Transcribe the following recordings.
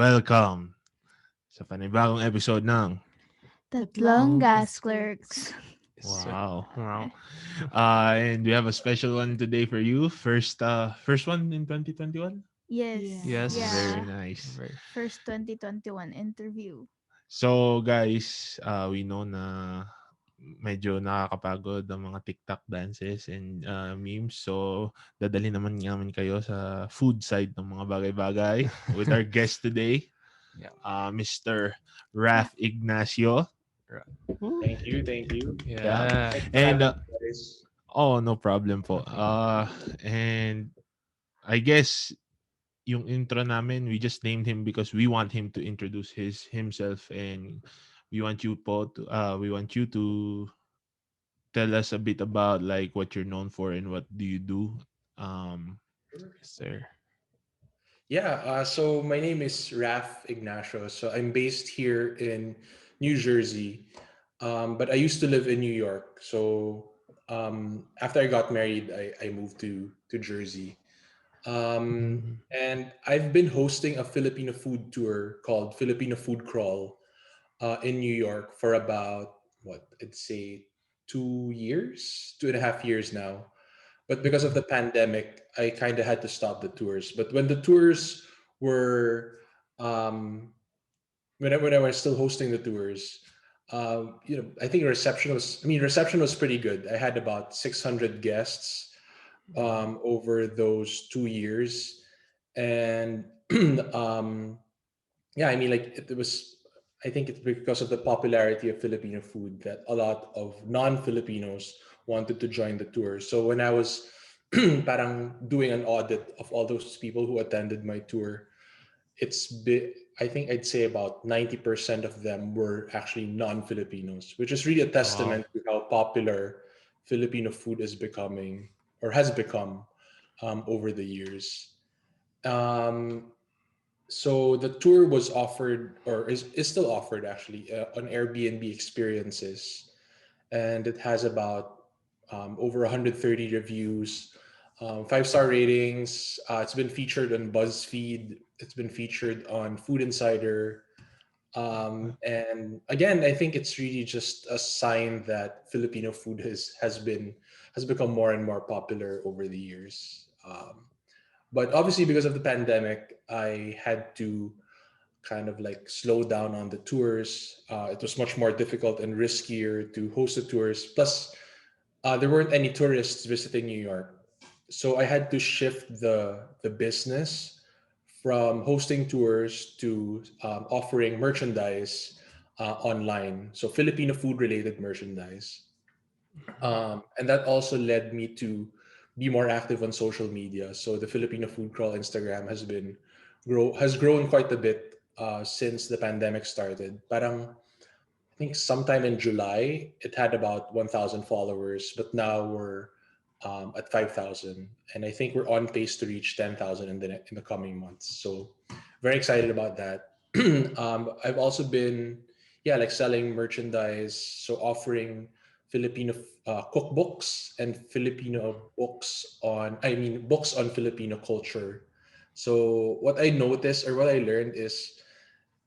welcome sa panibagong episode ng Tatlong gas clerks. Sir. Wow. And we have a special one today for you. First one in 2021. Yes. Yes. Very Yeah. nice. Very. First 2021 interview. So guys, we know na medyo nakakapagod ang mga TikTok dances and memes. So dadali naman kayo sa food side ng mga bagay-bagay with our guest today, Yeah. Mr. Raf Ignacio. Right. Thank you, thank you. Yeah. Yeah. Thanks for And having me, guys. oh, no problem po. No problem. And I guess yung intro namin, we just named him because we want him to introduce himself, and we want you to tell us a bit about like what you're known for and what do you do. Um Yes, sir. Yeah, so my name is Raf Ignacio. So I'm based here in New Jersey, but I used to live in New York. So after I got married, I moved to Jersey. Mhm. And I've been hosting a Filipino food tour called Filipino Food Crawl in New York for about, what, I'd say 2 years, 2.5 years now. But because of the pandemic, I kind of had to stop the tours. But when the tours were, um, when I was still hosting the tours, I think reception was pretty good. I had about 600 guests over those 2 years, and um, yeah, I mean, like it was. I think it's because of the popularity of Filipino food that a lot of non-Filipinos wanted to join the tour. So when I was parang doing an audit of all those people who attended my tour, I think I'd say about 90% of them were actually non-Filipinos, which is really a Wow. testament to how popular Filipino food is becoming or has become over the years. Um, so the tour was offered, or is still offered actually, on Airbnb experiences, and it has about over 130 reviews, 5-star ratings. It's been featured on BuzzFeed. It's been featured on Food Insider. And again, I think it's really just a sign that Filipino food has become more and more popular over the years. But obviously, because of the pandemic, I had to kind of like slow down on the tours. It was much more difficult and riskier to host the tours. Plus, there weren't any tourists visiting New York, so I had to shift the business from hosting tours to offering merchandise online. So Filipino food related merchandise, and that also led me to be more active on social media. So the Filipino Food Crawl Instagram has grown quite a bit since the pandemic started. Parang I think sometime in July it had about 1,000 followers, but now we're at 5,000, and I think we're on pace to reach 10,000 in the coming months. So very excited about that. I've also been, yeah, like selling merchandise, so offering Filipino cookbooks and Filipino books on, I mean, books on Filipino culture. So what I noticed or what I learned is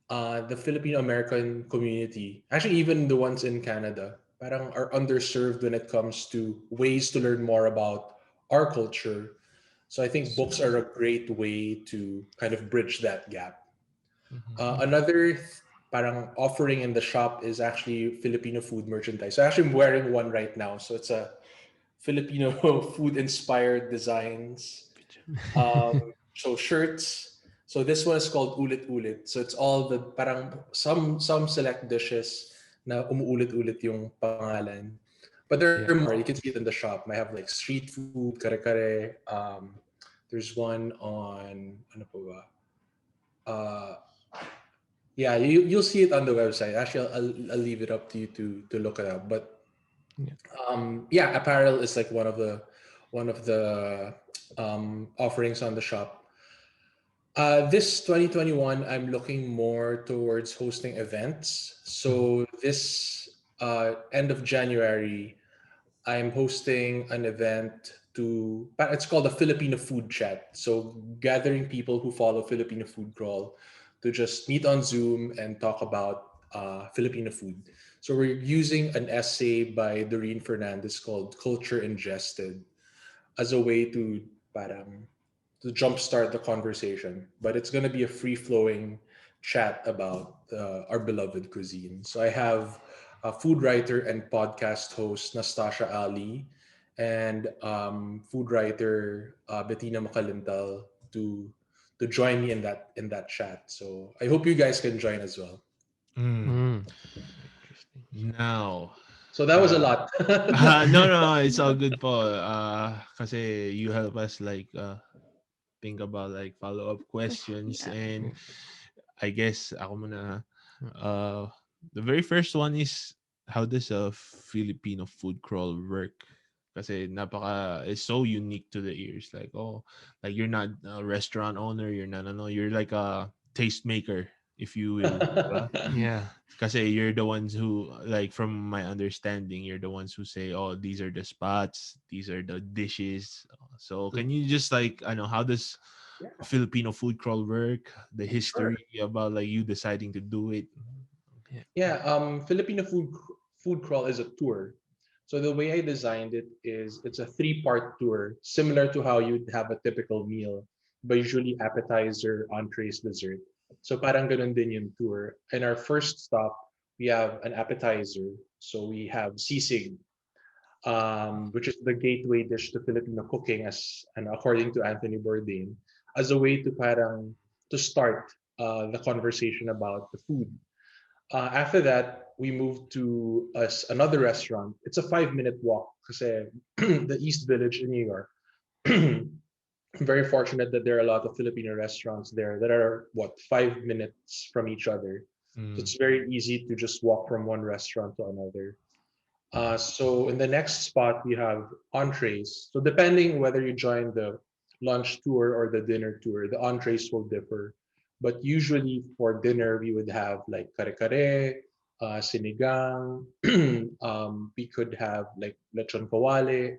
the Filipino American community, actually even the ones in Canada, parang are underserved when it comes to ways to learn more about our culture. So I think books are a great way to kind of bridge that gap. Another parang offering in the shop is actually Filipino food merchandise. So actually I'm wearing one right now. So it's a Filipino food inspired designs. So shirts. So this one is called Ulit Ulit. So it's all the parang some select dishes na umuulit-ulit yung pangalan. But there are Yeah. more. You can see it in the shop. I have like street food, kare-kare. There's one on ano pa ba? Uh, yeah, you'll see it on the website. Actually, I'll leave it up to you to look it up. But Yeah. yeah, apparel is like one of the offerings on the shop. This 2021, I'm looking more towards hosting events. So this end of January, I'm hosting an event it's called a Filipino food chat. So gathering people who follow Filipino food crawl to to just meet on Zoom and talk about Filipino food. So we're using an essay by Doreen Fernandez called "Culture Ingested" as a way to parang to jumpstart the conversation. But it's gonna be a free flowing chat about our beloved cuisine. So I have a food writer and podcast host Nastasia Ali and food writer Bettina Makalintal to to join me in that chat. So I hope you guys can join as well. Mm. Mm. Interesting. Now, So that was a uh, lot. no, no, it's all good po. Kasi you help us like think about like follow-up questions, Yeah. and Yeah. I guess ako muna. Mm. Uh, the very first one is, how does a Filipino food crawl work? Kasi napaka is so unique to the ears. Like, oh, like you're not a restaurant owner, you're not no, you're like a tastemaker, if you will. Diba? Yeah. Kasi you're the ones who, like, from my understanding, you're the ones who say, oh, these are the spots, these are the dishes. So can you just like, I know, how does Yeah, Filipino food crawl work, the sure. history about like you deciding to do it? Yeah. Yeah, Filipino food crawl is a tour. So the way I designed it is it's a three-part tour, similar to how you'd have a typical meal, but usually appetizer, entrees, dessert. So parang ganun din yung tour. In our first stop, we have an appetizer. So we have sisig, which is the gateway dish to Filipino cooking, as and according to Anthony Bourdain, as a way to parang to start the conversation about the food. After that, we moved to another restaurant. It's a 5 minute walk because the East Village in New York. I'm very fortunate that there are a lot of Filipino restaurants there that are 5 minutes from each other. So Mm. it's very easy to just walk from one restaurant to another. So in the next spot we have entrees. So depending whether you join the lunch tour or the dinner tour, the entrees will differ. But usually for dinner we would have like kare-kare, sinigang. We could have like lechon kawale.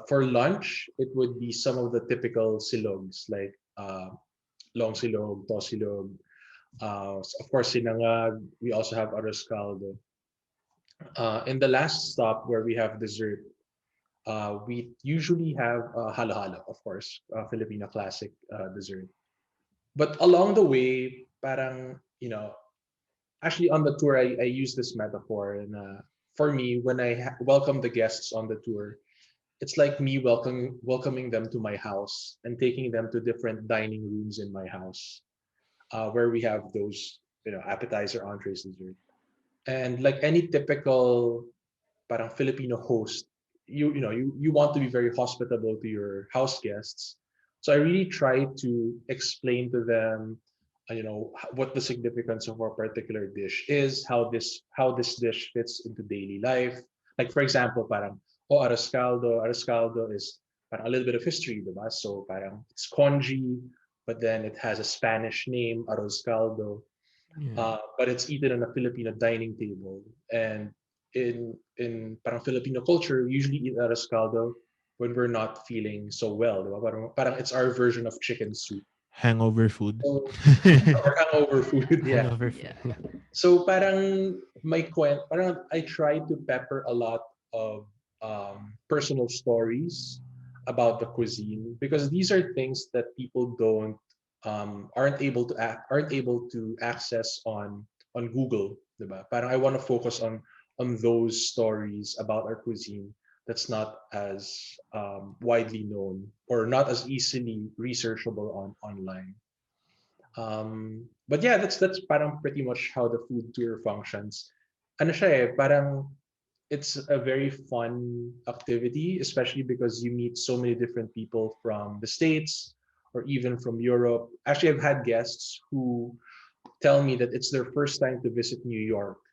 For lunch, it would be some of the typical silogs like long silog, tosilog. Of course, sinangag. We also have arroz caldo. In the last stop where we have dessert, we usually have halo-halo, of course, Filipino classic dessert. But along the way, parang, actually on the tour, I use this metaphor. And for me, when I welcome the guests on the tour, it's like me welcoming them to my house and taking them to different dining rooms in my house, where we have those, appetizer, entrees, dessert. And like any typical parang Filipino host, you want to be very hospitable to your house guests. So I really try to explain to them, what the significance of a particular dish is, how this dish fits into daily life. Like for example, parang arroz caldo is parang a little bit of history, diba? So parang it's congee, but then it has a Spanish name, arroz caldo, Yeah. but it's eaten on a Filipino dining table. And in parang Filipino culture, we usually eat arroz caldo when we're not feeling so well. Diba? Parang it's our version of chicken soup. Hangover food. So, or hangover food, yeah. Hangover food. Yeah. Yeah. So parang parang I try to pepper a lot of personal stories about the cuisine because these are things that people don't aren't able to access on Google, diba? Parang I want to focus on those stories about our cuisine that's not as widely known or not as easily researchable online. But yeah, that's parang pretty much how the food tour functions. Ano siya parang it's a very fun activity, especially because you meet so many different people from the States or even from Europe. Actually, I've had guests who tell me that it's their first time to visit New York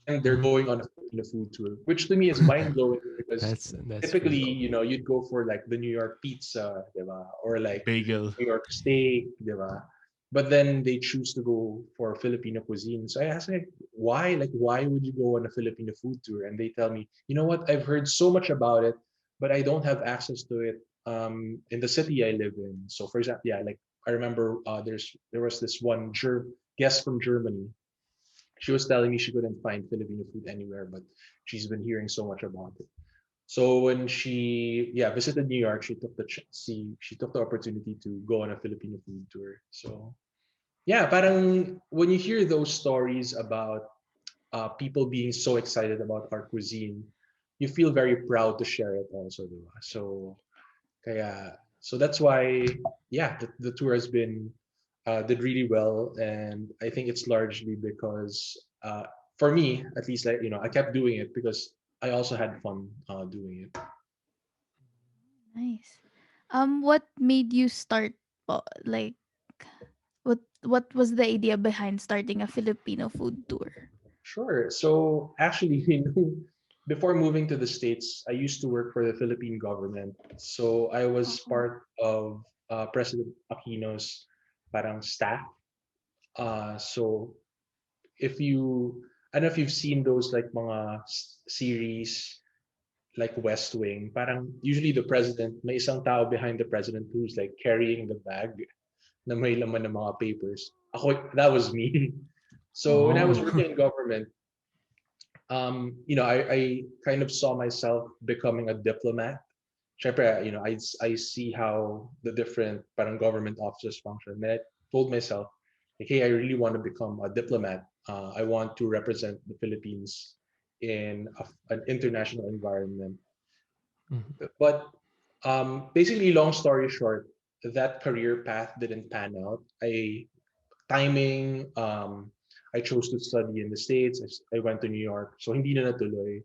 and they're Mhm. going on a food tour, which to me is mind blowing because That's typically, pretty cool. you'd go for like the New York pizza, diba? Or like Bagel. New York steak, diba? But then they choose to go for Filipino cuisine. So I asked like, why? Like, why would you go on a Filipino food tour? And they tell me, you know what? I've heard so much about it, but I don't have access to it in the city I live in. So for example, yeah, like I remember there was this one guest from Germany. She was telling me she couldn't find Filipino food anywhere, but she's been hearing so much about it. So when she visited New York, she took the opportunity to go on a Filipino food tour. So yeah, parang when you hear those stories about people being so excited about our cuisine, you feel very proud to share it also, diba? So kaya so that's why the tour has been did really well, and I think it's largely because for me at least, like, I kept doing it because I also had fun doing it. Nice. What made you start like what was the idea behind starting a Filipino food tour? Sure. So actually, before moving to the States, I used to work for the Philippine government. So I was Oh. part of President Aquino's parang staff. So if you, I don't know if you've seen those like mga series like West Wing, parang usually the president, may isang tao behind the president who's like carrying the bag na may laman ng mga papers. That was me. So when I was Oh. working in government, I kind of saw myself becoming a diplomat. Syempre, I see how the different parang government officers function. And I told myself, like, hey, I really want to become a diplomat. I want to represent the Philippines in an international environment. Mhm. But basically, long story short, that career path didn't pan out. Timing, I chose to study in the States. I went to New York. So hindi na natuloy.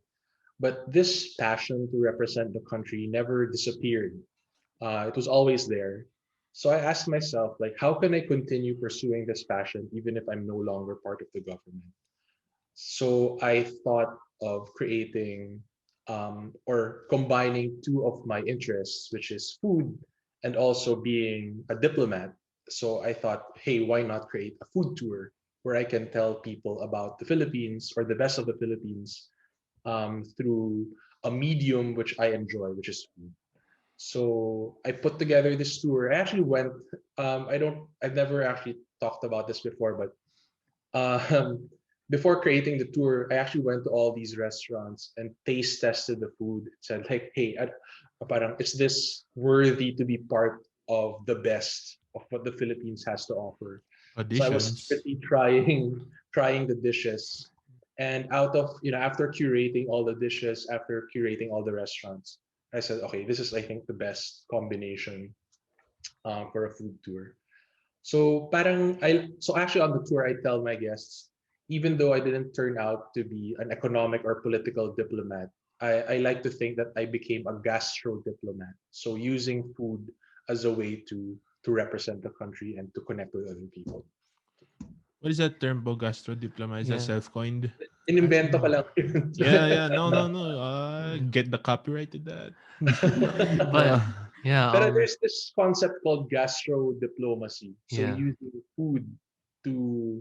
But this passion to represent the country never disappeared. It was always there. So I asked myself, like, how can I continue pursuing this passion even if I'm no longer part of the government? So I thought of creating or combining two of my interests, which is food and also being a diplomat. So I thought, hey, why not create a food tour where I can tell people about the Philippines or the best of the Philippines through a medium which I enjoy, which is food. So I put together this tour. I actually went. I've never actually talked about this before, but um, before creating the tour, I actually went to all these restaurants and taste tested the food. Said like, hey, parang is this worthy to be part of the best of what the Philippines has to offer? So I was Auditions. secretly trying the dishes, and out of after curating all the dishes, after curating all the restaurants, I said, okay, this is I think the best combination for a food tour. So actually on the tour I tell my guests, even though I didn't turn out to be an economic or political diplomat, I like to think that I became a gastro diplomat. So using food as a way to represent the country and to connect with other people. What is that term, po? Gastro diploma? Is that Yeah. self-coined? Inimbento ko lang yun. Yeah, yeah. No, no, no. Yeah. Get the copyright to that. But yeah, But there's this concept called gastro diplomacy. So yeah. using food to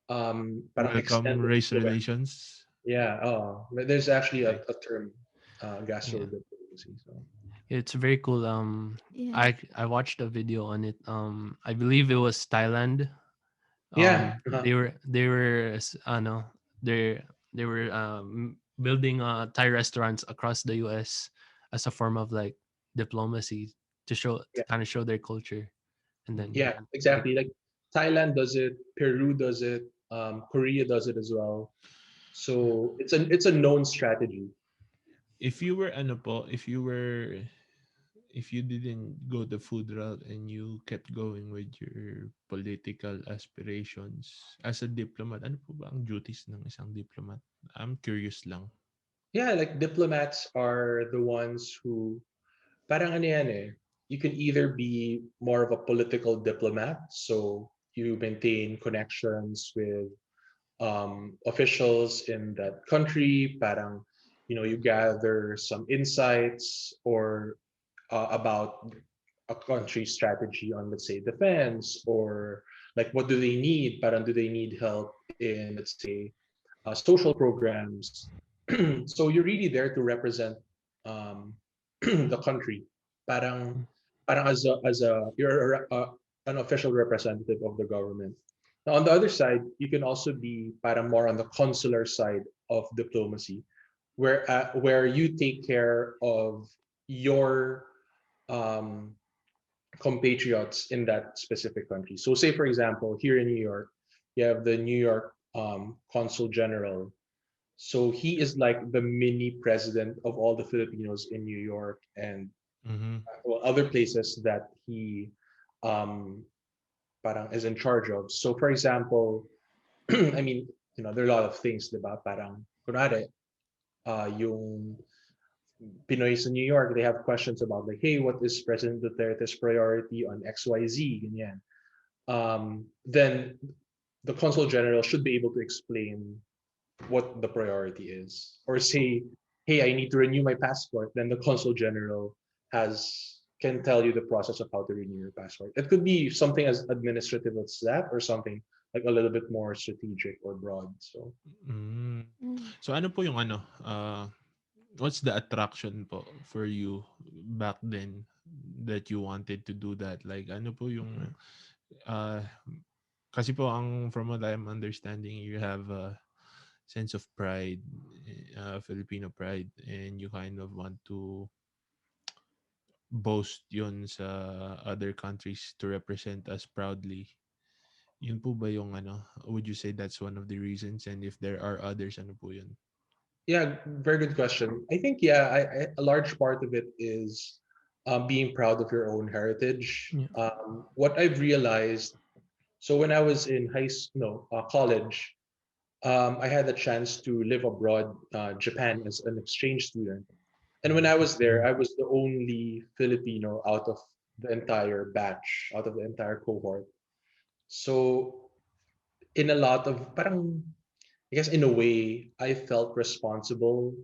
parang Welcome extend race influence. relations. Yeah, but there's actually Like, a term, gastro yeah. diplomacy. So It's very cool. Yeah. I watched a video on it. I believe it was Thailand. yeah, No, they they were building Thai restaurants across the US as a form of like diplomacy to yeah, kind of show their culture. And then yeah, like, exactly. Like Thailand does it, Peru does it, Korea does it as well. So it's a known strategy. If you were ano po, if you didn't go the food route and you kept going with your political aspirations as a diplomat, ano po ba ang duties ng isang diplomat? I'm curious lang. Yeah, like diplomats are the ones who parang ano yan eh. You can either be more of a political diplomat, so you maintain connections with officials in that country, parang you gather some insights or about a country's strategy on, let's say, defense, or like what do they need, parang do they need help in, let's say, social programs. So you're really there to represent um, the country, parang mm, parang as a you're an official representative of the government. Now, on the other side, you can also be para more on the consular side of diplomacy, where you take care of your um, compatriots in that specific country. So, say for example, here in New York, you have the New York Consul General. So he is like the mini president of all the Filipinos in New York and Mm-hmm. well, other places that he um, parang is in charge of. So, for example, I mean, there are a lot of things, diba? Parang, kunwari, yung Pinoys in New York, they have questions about like, hey, what is President Duterte's priority on XYZ? Ganyan. Then the Consul General should be able to explain what the priority is. Or say, hey, I need to renew my passport. Then the Consul General can tell you the process of how to renew your passport. It could be something as administrative as that or something like a little bit more strategic or broad. So Mm. Mm. So ano po yung ano, what's the attraction po for you back then that you wanted to do that? Like ano po yung uh kasi po ang from what I'm understanding you have a sense of pride, Filipino pride, and you kind of want to boast yun sa other countries to represent us proudly. Yun po ba yung ano, would you say that's one of the reasons? And if there are others, ano po yun? yeah, very good question. I think yeah, a large part of it is being proud of your own heritage. Yeah. What I've realized, so when I was in college, I had the chance to live abroad, Japan, as an exchange student. And when I was there, I was the only Filipino out of the entire batch, out of the entire cohort. So in a lot of parang I guess in a way I felt responsible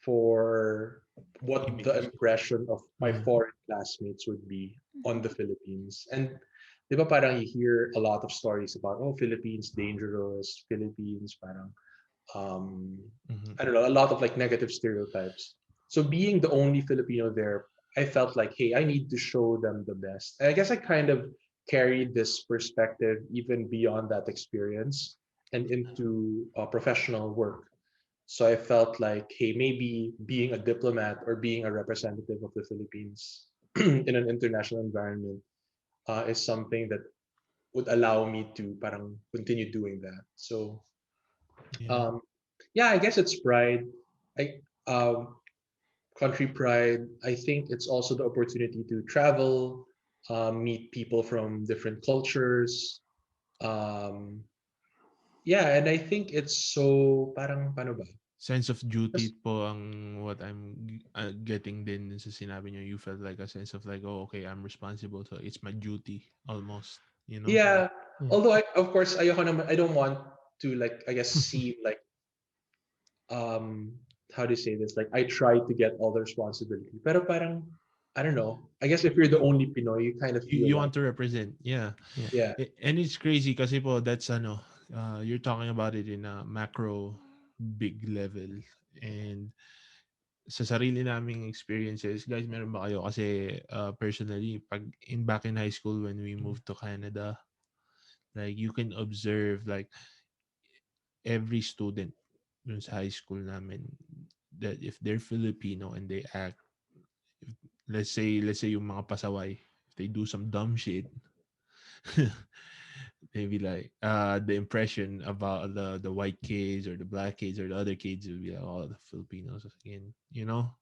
for what the Image. impression of my Mm. foreign classmates would be on the Philippines. And di ba parang you hear a lot of stories about Philippines dangerous, Philippines parang um Mm-hmm. I don't know, a lot of like negative stereotypes. So being the only Filipino there, I felt like, hey, I need to show them the best. And I guess I kind of carried this perspective even beyond that experience and into professional work. So I felt like, hey, maybe being a diplomat or being a representative of the Philippines in an international environment is something that would allow me to parang continue doing that. So Yeah. um, yeah, I guess it's pride. I country pride. I think it's also the opportunity to travel, meet people from different cultures. Um, yeah, and I think it's so parang paano ba? Sense of duty Just- po ang what I'm getting din sa sinabi niyo. You felt like a sense of like, oh, okay, I'm responsible. So it's my duty almost, you know? Yeah, Yeah. although of course I don't want to like I guess see like um how do you say this? Like I try to get all the responsibility. Pero parang I don't know. I guess if you're the only Pinoy, you kind of feel You like want to represent. Yeah. Yeah. yeah, And it's crazy kasi po that's ano, you're talking about it in a macro big level. And sa sarili naming experiences, guys, meron ba kayo? Kasi personally, back in high school when we Mm. moved to Canada, like you can observe like every student dun sa high school namin that if they're Filipino and they act, if, let's say yung mga pasaway, if they do some dumb shit, maybe like the impression about the white kids or the black kids or the other kids would be like, oh, the Filipinos again, you know?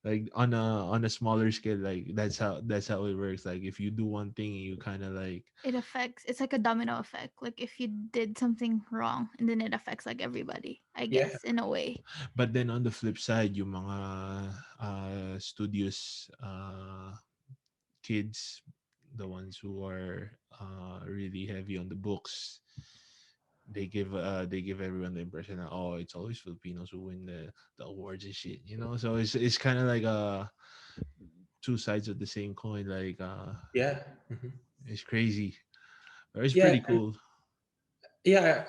Like on a smaller scale, like that's how it works. Like if you do one thing, you kind of like, It affects, it's like a domino effect. Like if you did something wrong and then it affects like everybody, I yeah, guess, in a way. but then on the flip side, yung mga studious kids, the ones who are really heavy on the books, they give everyone the impression that, oh, it's always Filipinos who win the awards and shit, you know. So it's kind of like two sides of the same coin. Like yeah. Mhm. it's crazy, but it's Yeah, pretty and cool. yeah,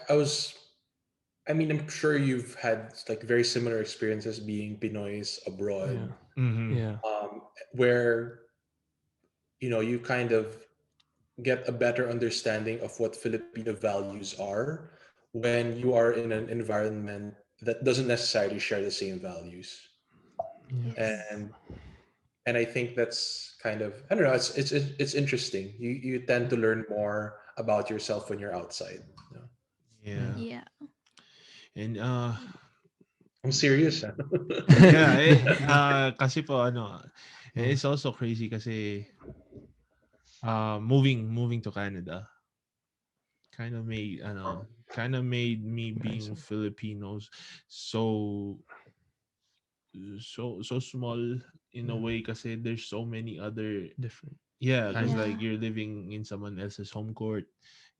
I mean, I'm sure you've had like very similar experiences being Pinoys abroad, Yeah. Mm-hmm. Yeah. where you kind of get a better understanding of what Filipino values are when you are in an environment that doesn't necessarily share the same values. Yeah. Yes. And I think that's kind of, I don't know, it's interesting. You tend to learn more about yourself when you're outside. You know? Yeah. Yeah. And I'm serious. Huh? yeah, kasi po ano, it's also crazy kasi moving to Canada kind of made kind of made me Nice. being Filipinos so so small in a Yeah. way kasi there's so many other Different. yeah because Kind. like Yeah. you're living in someone else's home court,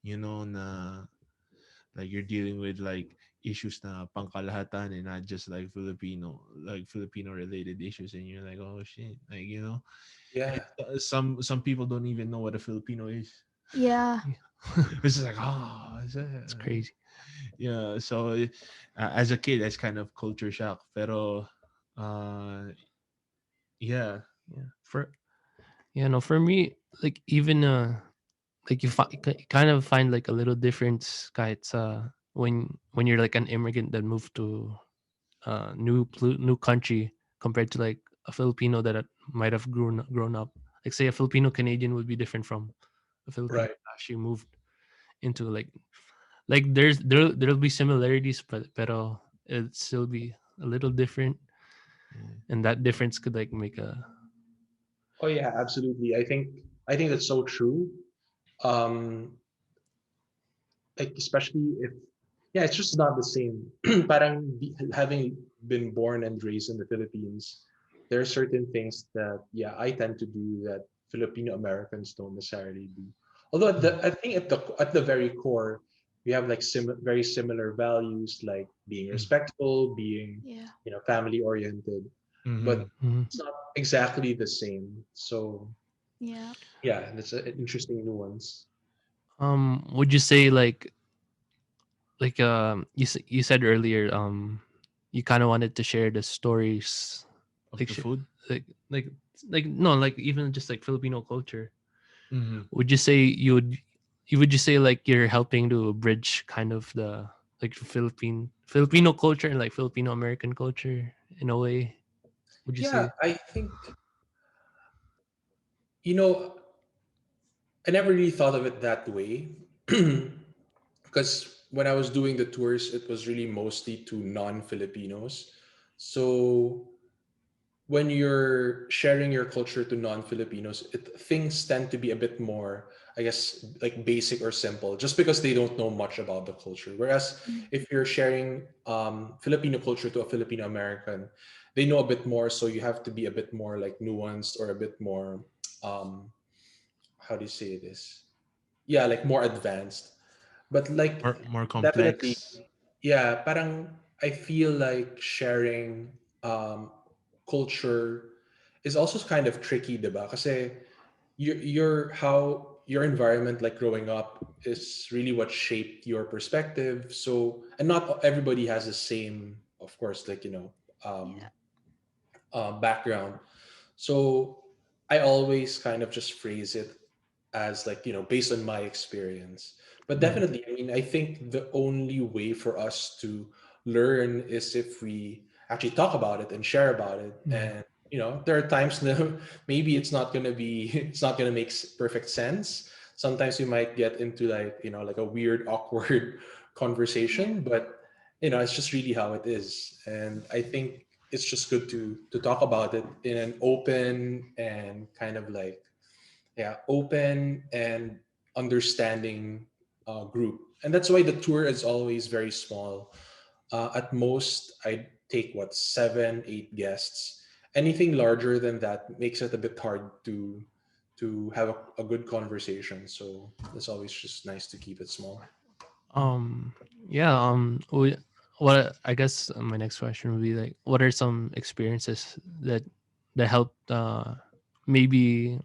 na like you're dealing with like issues na pangkalahatan and not just like Filipino related issues, and you're like, oh shit, like Yeah. some people don't even know what a Filipino is. Yeah. Yeah. It's just like, oh, It's crazy. yeah. So as a kid, that's kind of culture shock. Pero yeah, Yeah. For me, like even like you kind of find like a little difference kahit sa when you're like an immigrant that moved to new country compared to like a Filipino that might have grown up. Like say a Filipino Canadian would be different from a Filipino Right. that actually moved into like there'll be similarities, but pero it'd still be a little different, yeah. and that difference could like make a Oh yeah, absolutely. I think that's so true. Um, like especially if yeah, it's just not the same. Parang having been born and raised in the Philippines, there are certain things that yeah I tend to do that Filipino Americans don't necessarily do. Although I think at the very core, we have like very similar values like being Mm. respectful, being Yeah. family oriented, but Mm-hmm. Mhm. it's not exactly the same. So Yeah. yeah, that's an interesting nuance. would you say like you said earlier you kind of wanted to share the stories Of like the food. like like like no like even just like Filipino culture. Mm-hmm. Would you say you would you say like you're helping to bridge kind of the like Filipino culture and like Filipino American culture in a way? Would you Yeah, say? I think you know I never really thought of it that way because when I was doing the tours, it was really mostly to non-Filipinos. So when you're sharing your culture to non-Filipinos, things tend to be a bit more, I guess, like basic or simple, just because they don't know much about the culture. Whereas Mm. if you're sharing Filipino culture to a Filipino American, they know a bit more, so you have to be a bit more like nuanced or a bit more, um, how do you say this? Yeah, like more advanced. But like More definitely, complex. yeah, parang I feel like sharing culture is also kind of tricky, diba? Kasi how your environment like growing up is really what shaped your perspective. So and not everybody has the same, of course, like um, Yeah. background. So I always kind of just phrase it as like, based on my experience. But Mhm. definitely, I mean, I think the only way for us to learn is if we actually talk about it and share about it. Mhm. And, there are times that maybe it's not going to be, it's not going to make perfect sense. Sometimes we might get into like, like a weird, awkward Yeah. conversation, but, it's just really how it is. And I think it's just good to talk about it in an open and kind of like open and understanding group. And that's why the tour is always very small. At most I take what 7 8 guests. Anything larger than that makes it a bit hard to have a good conversation, so it's always just nice to keep it small. Um yeah, what I guess my next question would be like what are some experiences that helped maybe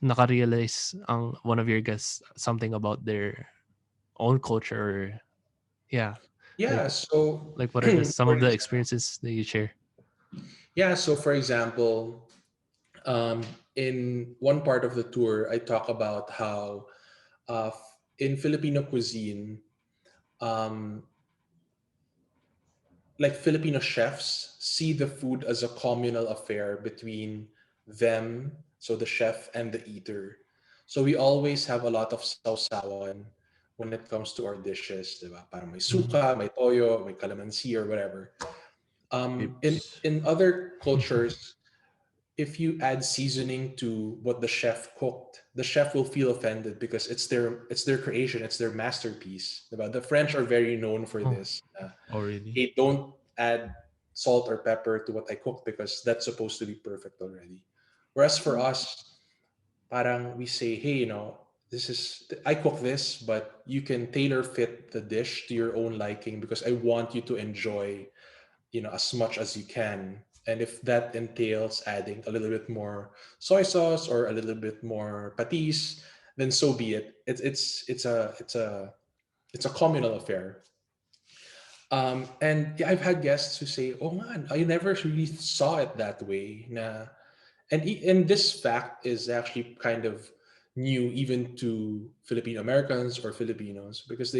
nakarealize ang one of your guests something about their own culture or yeah, like Yeah, so like what are the some for of the example, experiences that you share? for example, in one part of the tour I talk about how in Filipino cuisine, um, like Filipino chefs see the food as a communal affair between them, so the chef and the eater. So we always have a lot of sausawan when it comes to our dishes, diba? Parang may Mhm. suka, may toyo, may calamansi or whatever. In Tips. other cultures, if you add seasoning to what the chef cooked, the chef will feel offended because it's their creation, it's their masterpiece. Diba? The French are very known for Oh, this. Already. Hey, don't add salt or pepper to what I cook because that's supposed to be perfect already. Whereas for Mm. us, parang we say, hey, this is I cook this, but you can tailor fit the dish to your own liking because I want you to enjoy, as much as you can. And if that entails adding a little bit more soy sauce or a little bit more patis, then so be it. It's a communal affair. And yeah, I've had guests who say, "Oh man, I never really saw it that way." Nah, and this fact is actually kind of new even to Filipino Americans or Filipinos because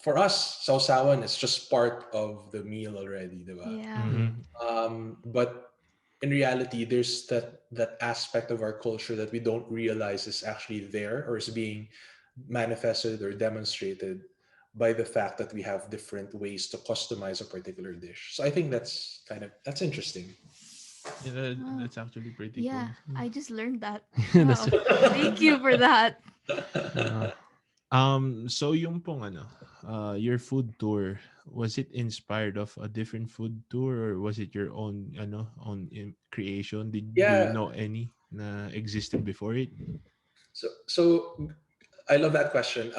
for us, sausawan is just part of the meal already, diba? Yeah. mm, Mhm. But in reality, there's that aspect of our culture that we don't realize is actually there or is being manifested or demonstrated by the fact that we have different ways to customize a particular dish. So I think that's interesting. Yeah, Oh, that's actually pretty cool. yeah. I just learned that. that's Wow. Thank you for that. uh, So yung pong ano, your food tour, was it inspired of a different food tour or was it your own creation? Do you Yeah. know any na existed before it? So I love that question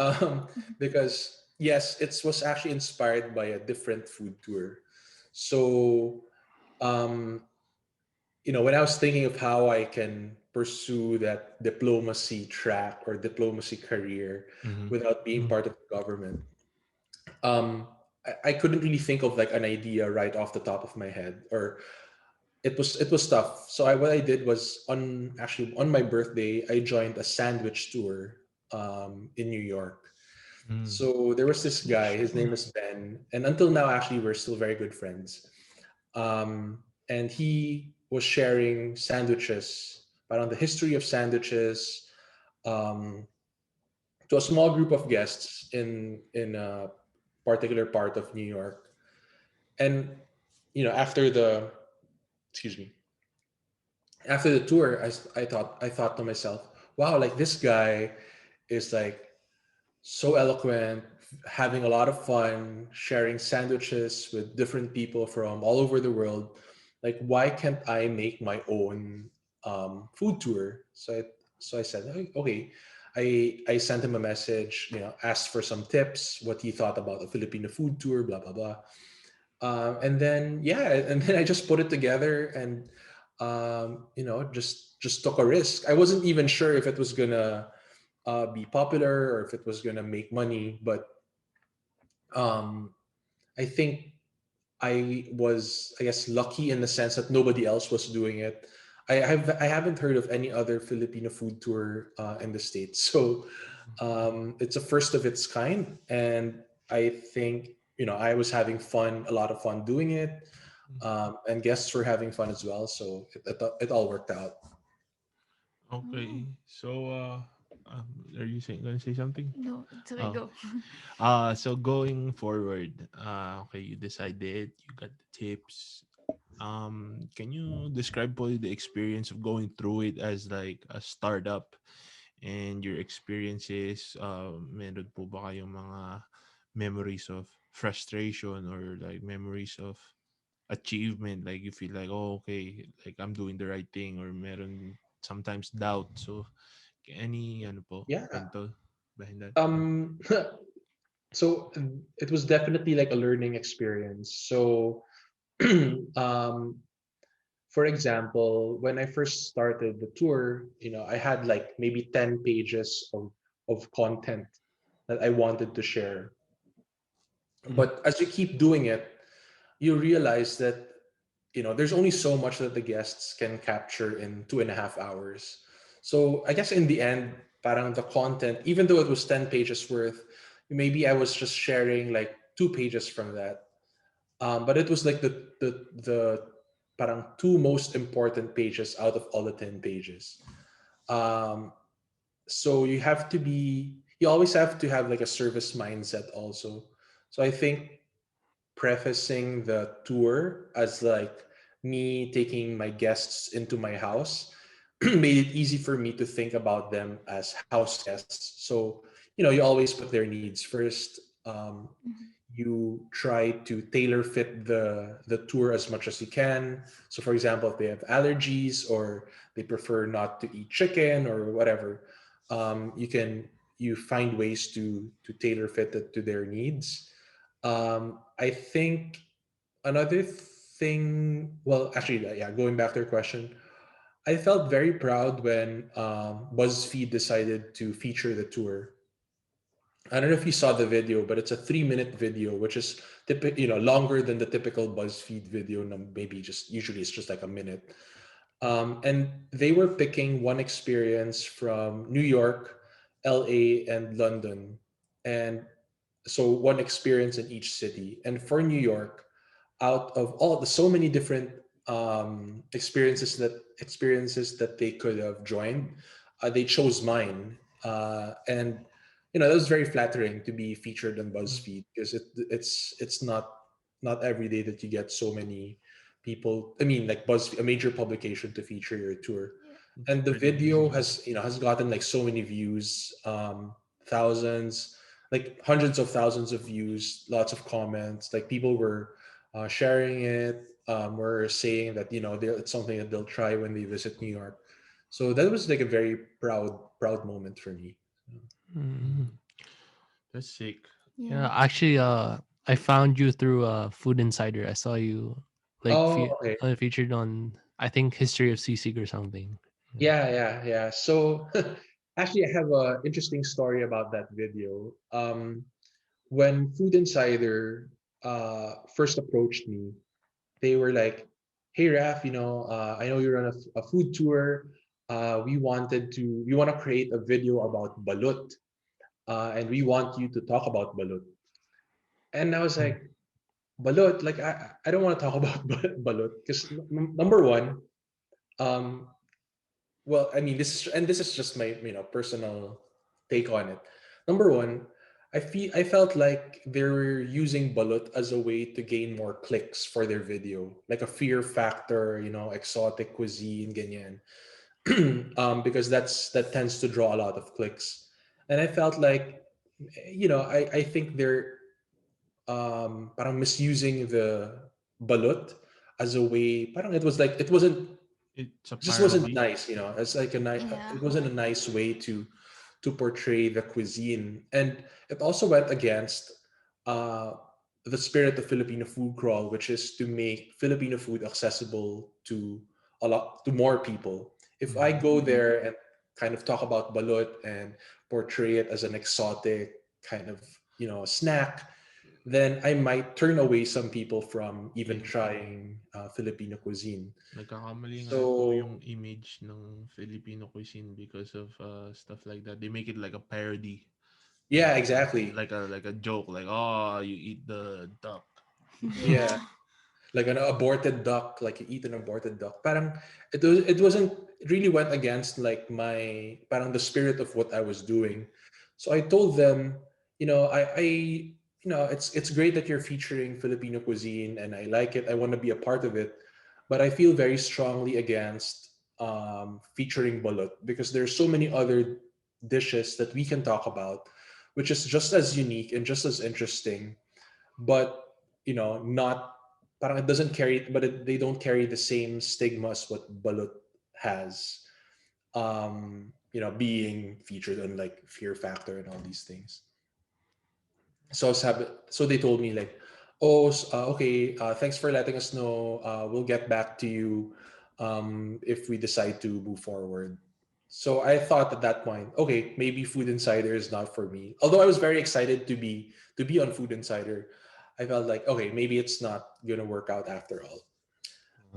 because yes, it was actually inspired by a different food tour. So um, when I was thinking of how I can pursue that diplomacy track or diplomacy career Mm-hmm. without being mm, part of the government, I couldn't really think of like an idea right off the top of my head, or it was tough. So what I did was on my birthday, I joined a sandwich tour in New York. Mm. So there was this guy. sandwich His name tour. is Ben, and until now, actually, we're still very good friends. And he was sharing sandwiches, but on the history of sandwiches, um, to a small group of guests in a particular part of New York. And after the excuse me, after the tour, I thought to myself, wow, like this guy is like so eloquent, having a lot of fun, sharing sandwiches with different people from all over the world. Like, why can't I make my own food tour? So I said, "Hey, okay." I sent him a message, asked for some tips, what he thought about a Filipino food tour, blah blah blah. And then yeah, and then I just put it together and just took a risk. I wasn't even sure if it was gonna be popular or if it was gonna make money. But um, I think I guess, lucky in the sense that nobody else was doing it. I haven't heard of any other Filipino food tour in the States, so it's a first of its kind, and I think I was having fun, a lot of fun doing it, and guests were having fun as well. So it all worked out. Oh, Okay. So are you gonna say something? no, it's okay. Oh. Go. So going forward, okay, you decided, you got the tips. Can you describe po the experience of going through it as like a startup and your experiences? Meron po ba kayong mga memories of frustration or like memories of achievement? Like you feel like, oh, okay, like I'm doing the right thing, or meron sometimes doubt. So any ano po, Yeah. kwento behind that? Um, so it was definitely like a learning experience. So um, for example, when I first started the tour, I had like maybe 10 pages of content that I wanted to share. mm, But as you keep doing it, you realize that, there's only so much that the guests can capture in 2.5 hours. So I guess in the end, parang the content, even though it was 10 pages worth, maybe I was just sharing like 2 pages from that. But it was like the parang two most important pages out of all the 10 pages. Um, so you always have to have like a service mindset also. So I think prefacing the tour as like me taking my guests into my house made it easy for me to think about them as house guests. So, you always put their needs first. Mhm. You try to tailor fit the tour as much as you can. So, for example, if they have allergies or they prefer not to eat chicken or whatever, you find ways to tailor fit it to their needs. I think another thing, well, actually, yeah, going back to your question, I felt very proud when BuzzFeed decided to feature the tour. I don't know if you saw the video, but it's a 3-minute video, which is longer than the typical BuzzFeed video. Maybe just usually it's just like a minute. And they were picking one experience from New York, LA, and London, and so one experience in each city. And for New York, out of all the so many different experiences that they could have joined, they chose mine, and that was very flattering to be featured on BuzzFeed because it's not every day that you get so many people. I mean, like BuzzFeed, a major publication, to feature your tour. Yeah. It's And the pretty video amazing. has gotten like so many views, thousands, like hundreds of thousands of views, lots of comments. Like people were sharing it, were saying that it's something that they'll try when they visit New York. So that was like a very proud moment for me. Mm. Mm, that's sick. Yeah, Yeah. actually, I found you through Food Insider. I saw you like Oh, okay. featured on, I think, History of Sisig or something. Yeah. Yeah. So actually, I have a interesting story about that video. When Food Insider first approached me, they were like, "Hey, Raf, I know you're on a food tour. We want to create a video about balut, and we want you to talk about balut." And I was Mm. like, "Balut? Like, I don't want to talk about balut because number one, um, well, I mean, this is just my personal take on it. Number one, I felt like they were using balut as a way to gain more clicks for their video, like a fear factor, exotic cuisine, ganyan. Because that tends to draw a lot of clicks, and I felt like, I think they're parang misusing the balut as a way. Parang It's a it just wasn't parody. nice. It's like Yeah. it wasn't a nice way to portray the cuisine, and it also went against uh the spirit of Filipino food crawl, which is to make Filipino food accessible to more people. If I Mm, go Mhm. there and kind of talk about balut and portray it as an exotic kind of snack, then I might turn away some people from even yeah. trying Filipino cuisine. Nagkakamali nga po So yung image ng Filipino cuisine because of stuff like that. They make it like a parody, like yeah, exactly. like a joke, like, oh, you eat the duck. Yeah, Yeah. like an aborted duck, like you eat an aborted duck. Parang it really went against like my parang the spirit of what I was doing. So I told them, it's great that you're featuring Filipino cuisine and I like it. I want to be a part of it, but I feel very strongly against featuring balut because there's so many other dishes that we can talk about, which is just as unique and just as interesting, but not parang it doesn't carry, but they don't carry the same stigma as what balut has, being featured on like Fear Factor and all these things. So they told me like, oh, okay, thanks for letting us know, we'll get back to you if we decide to move forward. So I thought at that point, okay, maybe Food Insider is not for me, although I was very excited to be on Food Insider. I felt like, okay, maybe it's not gonna work out after all.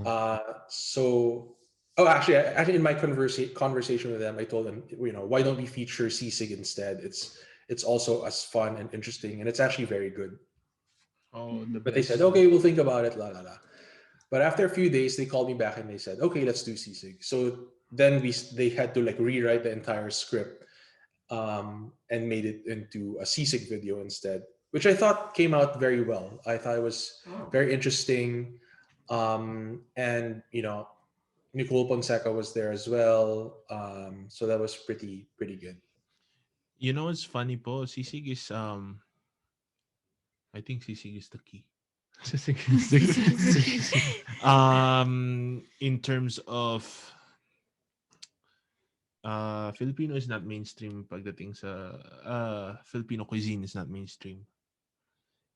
Uh, So Oh, actually, in my conversation with them, I told them, why don't we feature sisig instead? It's also as fun and interesting, and it's actually very good. Oh, the Mhm. But they said, best. okay, we'll think about it, la la la. But after a few days, they called me back and they said, okay, let's do sisig. So then they had to like rewrite the entire script, and made it into a sisig video instead, which I thought came out very well. I thought it was very interesting, and Nicole Ponseca was there as well, so that was pretty good. You know what's funny po? Sisig is I think sisig is the key. Sisig is the key. In terms of Filipino is not mainstream pagdating sa Filipino cuisine is not mainstream.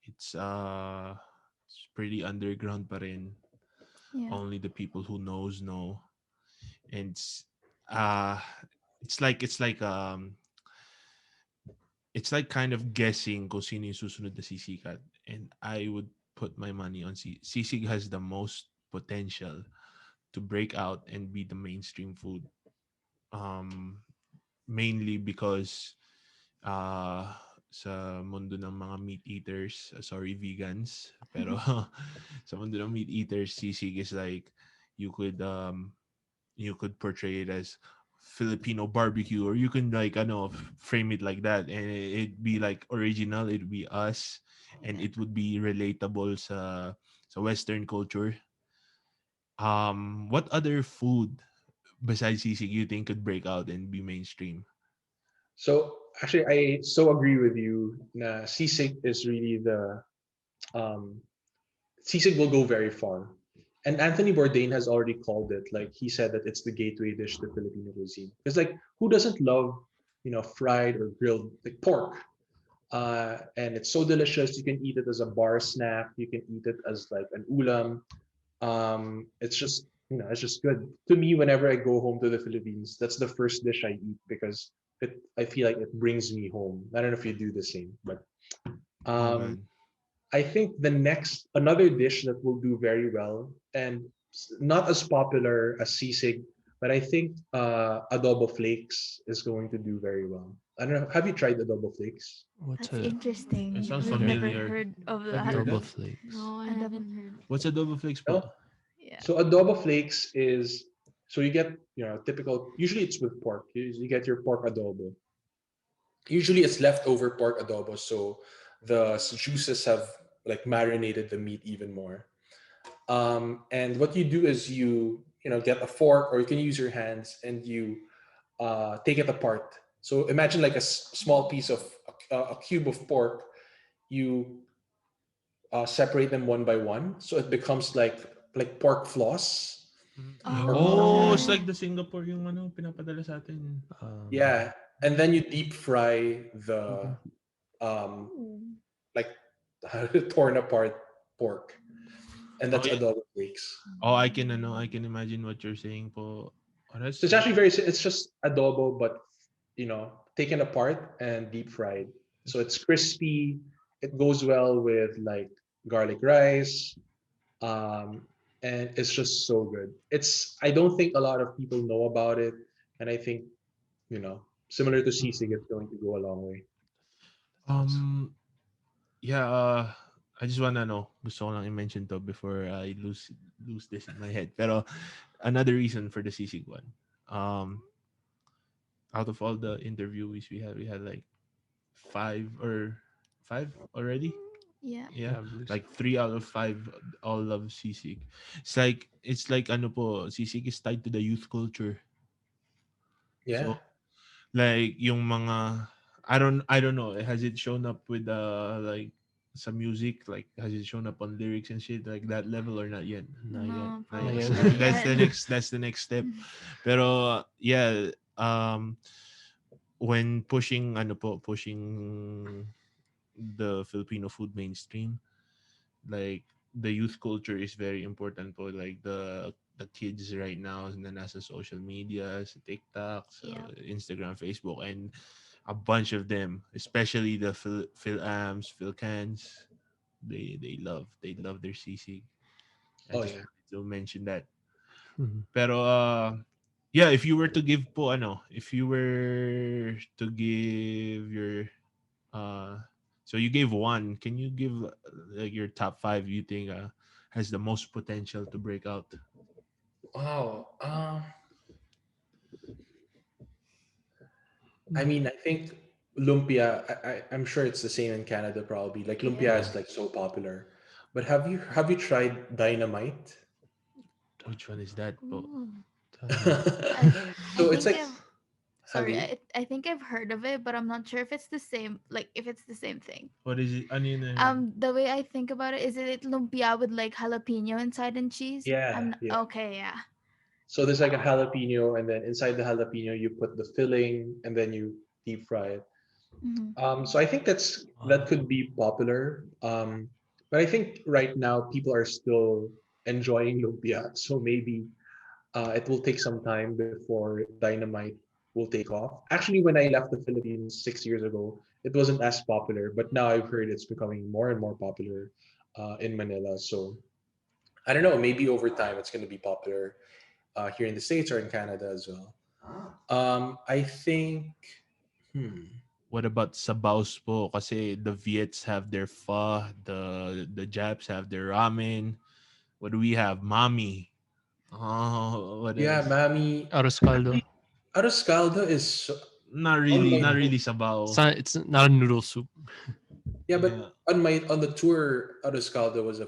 It's it's pretty underground pa rin. Yeah. Only the people who knows know. And uh it's like kind of guessing kung sino yung susunod na sisikat. And I would put my money on Sisig has the most potential to break out and be the mainstream food. Um, Mainly because uh, sa mundo ng mga meat eaters, sorry vegans, pero sa mundo ng meat eaters, sisig is like you could um you could portray it as Filipino barbecue, or you can like frame it like that, and it'd be like original, it'd be us, and Yeah. it would be relatable sa Western culture. What other food besides sisig you think could break out and be mainstream? So actually, I so agree with you. Na sisig is really um, sisig will go very far. And Anthony Bourdain has already called it. Like he said that it's the gateway dish to Filipino cuisine. It's like who doesn't love, fried or grilled like pork? And it's so delicious. You can eat it as a bar snack. You can eat it as like an ulam. It's just it's just good to me. Whenever I go home to the Philippines, that's the first dish I eat because I feel like it brings me home. I don't know if you do the same, but Oh um, man. I think the next another dish that will do very well and not as popular as sisig, but I think adobo flakes is going to do very well. I don't know. Have you tried adobo flakes? What's That's a It interesting. sounds We've what are never familiar. heard of Have you that. heard adobo that? flakes? No, I Adobo. haven't heard. What's adobo flakes po? No. Yeah. So adobo flakes is so you get typical. Usually it's with pork. You get your pork adobo. Usually it's leftover pork adobo, so the juices have like marinated the meat even more. And what you do is you get a fork or you can use your hands and you take it apart. So imagine like a small piece of a cube of pork. You separate them one by one, so it becomes like pork floss Mhm. or Oh, pork. Oh, yeah, it's yeah. like the Singapore yung pinapadala sa atin. Um, Yeah, and then you deep fry the mhm. um Ooh. like torn apart pork, and Oh that's yeah. adobo flakes. Oh, I can imagine what you're saying po. Oh, So it's actually it's just adobo, but taken apart and deep fried. So it's crispy. It goes well with like garlic rice, um, and it's just so good. I don't think a lot of people know about it, and I think similar to sisig, Mhm. it's going to go a long way. Awesome. Um yeah, I just wanna know. Gusto ko lang i-mention to before I lose this in my head. Pero another reason for the sisig one. Um Out of all the interviewees we had like five already. Yeah. Yeah, Yeah, I believe so. like 3 out of 5 all love sisig. It's like ano po, sisig is tied to the youth culture. Yeah. So like yung mga I don't know, has it shown up with like some music, like has it shown up on lyrics and shit like that level or not yet? Not yet. No, Not Not yet. yet. probably So not that's yet. the next step. Pero yeah, when pushing the Filipino food mainstream, like the youth culture is very important po, like the kids right now na nasa social media, sa TikTok, sa Yeah. Instagram, Facebook, and a bunch of them, especially the Philams, Philcans, they love their sisig. I Oh just yeah. wanted to mention that. Mhm. Pero yeah, if you were to give po if you were to give your uh so you gave one, can you give like your top 5 you think has the most potential to break out? Wow. I Mm. mean, I think lumpia. I'm sure it's the same in Canada. Probably like lumpia Yeah. Yeah. is like so popular. But have you tried dynamite? Which one is that po? Ooh. Dynamite. I I So it's think like, I've have sorry, you? I think I've heard of it, but I'm not sure if it's the same, like if it's the same thing. What is it? Ano yun The way I think about it is it lumpia with like jalapeno inside and cheese? Yeah, I'm yeah. okay, yeah. So there's like a Oh. jalapeno, and then inside the jalapeno you put the filling, and then you deep fry it. Hmm. So I think that Ah, could be popular. But I think right now people are still enjoying lumpia, so maybe it will take some time before dynamite will take off. Actually, when I left the Philippines 6 years ago, it wasn't as popular, but now I've heard it's becoming more and more popular in Manila. So I don't know. Maybe over time it's going to be popular here in the States or in Canada as well. I think. Hmm. what about sabaws po? Kasi the Viets have their pho, the Japs have their ramen. What do we have? Mami. Oh, what Yeah, else? Mami. Arroz caldo. Actually, arroz caldo is Not unlike. really sabaw. It's not a noodle soup. Yeah, Yeah. but on the tour, arroz caldo was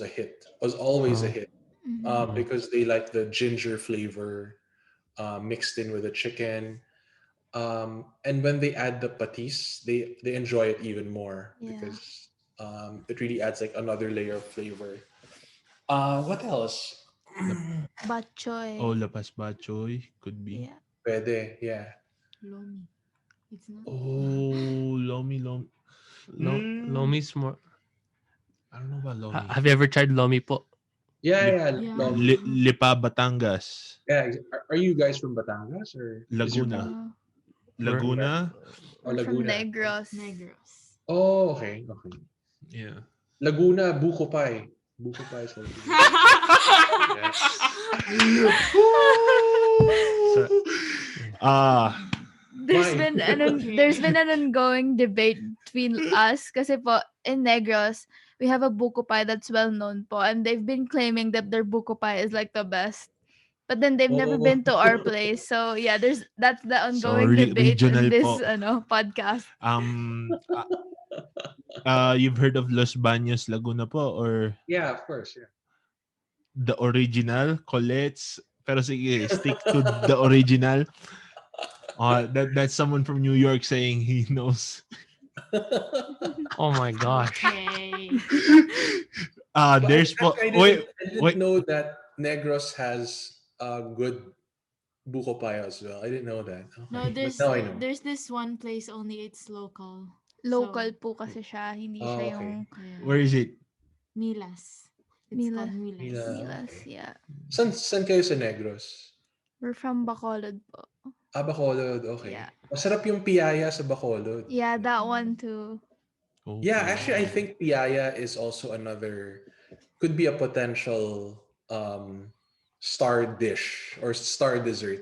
a hit. Was always a Uh, hit Hmm. mm. because they like the ginger flavor mixed in with the chicken. And when they add the patis, they enjoy it even more Yeah. because it really adds like another layer of flavor. What else? La, Bok oh, choy. lapas bachoy could be. Yeah. Pwede, yeah. Lomi. It's not. Oh, lomi lomi. Mm, Lomi's more. I don't know about lomi. Have you ever tried lomi po? Yeah, Lip, yeah, Yeah. Lomi. Lipa Batangas. Yeah, are you guys from Batangas or is your Laguna. family No. We're from where? Laguna. Oh, We're from Laguna. Negros. Negros. Oh, okay, okay. Yeah. Laguna, buko pie. Buko pie is also good. Yes. So, ah, Why? There's Okay. been an ongoing debate between us kasi po in Negros we have a buko pie that's well known po, and they've been claiming that their buko pie is like the best, but then they've never Oh, been to our place. So yeah, that's the so ongoing debate in regional this po. podcast. Um, uh, you've heard of Los Baños, Laguna po, or yeah, of course, the original Colette's? Pero sige, yeah. stick to the original. That's someone from New York saying he knows. Oh my gosh. Okay. So I, There's po. actually, Wait, I didn't wait. know that Negros has a good buko pie as well. I didn't know that. No, Okay, but now I know. there's this one place only it's local. Local So po kasi siya, hindi siya Oh, yung okay. Where yeah. is it? Milas. It's called Milas. Milas. Mila, Milas, okay. yeah. San kayo sa Negros? We're from Bacolod po. Bacolod, okay. Yeah. Masarap yung piyaya sa Bacolod. Yeah, that one too. Yeah, Okay. actually, I think piyaya is also another, could be a potential star dish or star dessert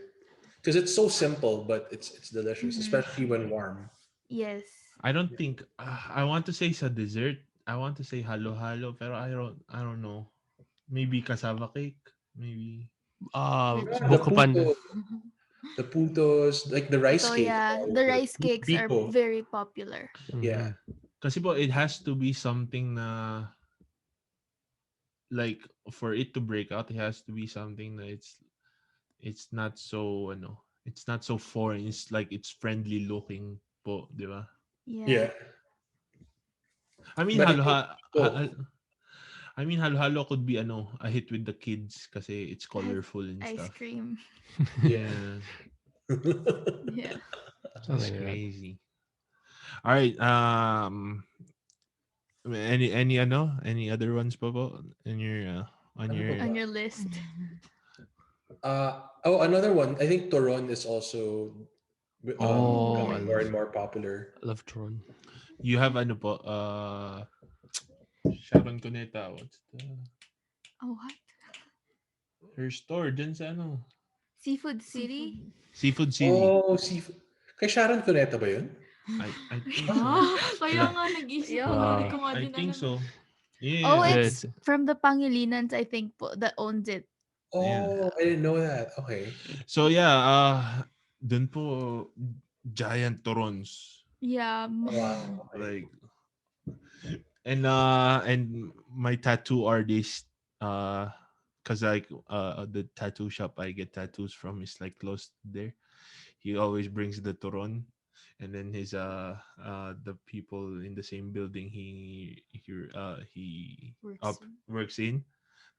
because it's so simple, but it's delicious, Hmm. especially when warm. Yes. I don't think I want to say sa dessert. I want to say halo-halo, pero I don't know. Maybe cassava cake. Maybe. Yeah, the Buko pan. the putos, like the rice Ito, cake, yeah. The rice cakes are biko. very popular. Yeah, Mhm. Kasi po, it has to be something na like for it to break out, it has to be something that it's not so it's not so foreign. It's like it's friendly looking po, di ba? Yeah. yeah. I mean But I halo think ha, biko. I mean halo-halo could be a hit with the kids kasi it's It has colorful and ice stuff. cream. Yeah. Yeah, Yeah. that's Something like that. crazy. All right, any other ones po in your on Ano pa your ba? On your list. Another one. I think Toron is also Oh, Oh. I becoming more love and more popular. I love Tron. you have ano po Sharon Cuneta, what's the Oh, what? Her store dyan sa ano, Seafood City? Seafood. Seafood City. Oh, seafood. Kay Sharon Cuneta ba yun? I think so. Ah, kaya Hala. nga nag-isip ako, hindi Yeah. ko nga I din think alam eh. so. Oh, Yeah. Yeah, it's from the Pangilinans, I think po, that owns it. Yeah. Oh, I didn't know that. Okay. So yeah, dun po giant turons. Yeah. Wow. Okay. Like and my tattoo artist cuz like the tattoo shop I get tattoos from is like close there. He always brings the turon, and then his the people in the same building he Works. up works in,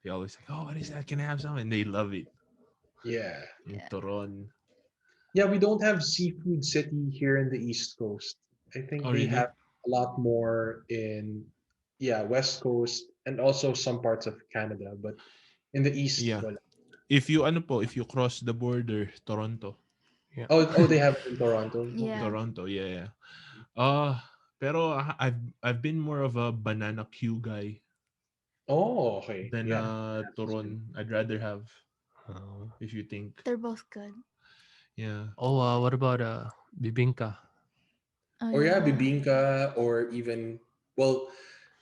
they always like, oh, what is that, can I have some, and they love it Yeah. in Yeah. turon. Yeah, we don't have Seafood City here in the East Coast. I think Oh they really? have a lot more in, yeah, West Coast and also some parts of Canada, but in the East, Yeah, wala. if you ano po, if you cross the border, Toronto. yeah. Oh, they have it in Toronto. Okay. Yeah. Toronto, yeah, yeah. uh pero I've been more of a banana Q guy Oh, okay. than Yeah. That's good. turon. I'd rather have, Uh, if you think. They're both good. Yeah. oh, what about bibingka? Oh, Or yeah, yeah. bibingka, or even, well,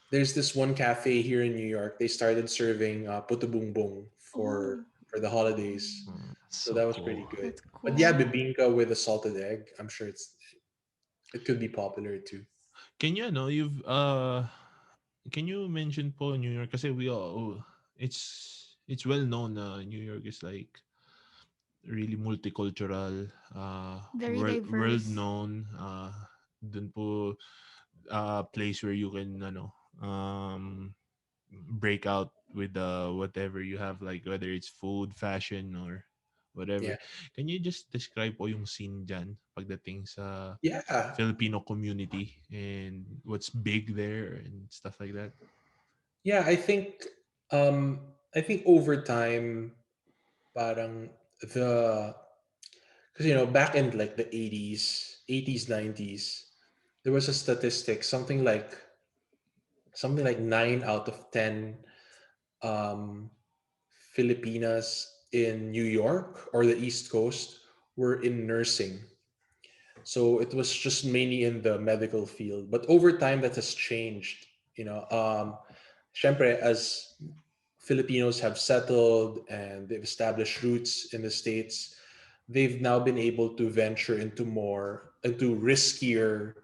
there's this one cafe here in New York. They started serving puto bumbong Oh, for the holidays. So So that was pretty cool. good. that's But yeah, cool. bibingka with a salted egg, I'm sure it could be popular too. Can you know you've can you mention po New York, kasi we all, it's well known New York is like really multicultural, Very world diverse. known, dun po place where you can break out with whatever you have, like whether it's food, fashion, or Yeah. whatever. Can you just describe po yung scene dyan pagdating sa Yeah. Filipino community and what's big there and stuff like that? Yeah, um over time, parang the because back in like the 80s 90s, there was a statistic, something like 9 out of 10 um Filipinas in New York or the East Coast were in nursing. So it was just mainly in the medical field. But over time, that has changed. Syempre, as Filipinos have settled and they've established roots in the States, they've now been able to venture into riskier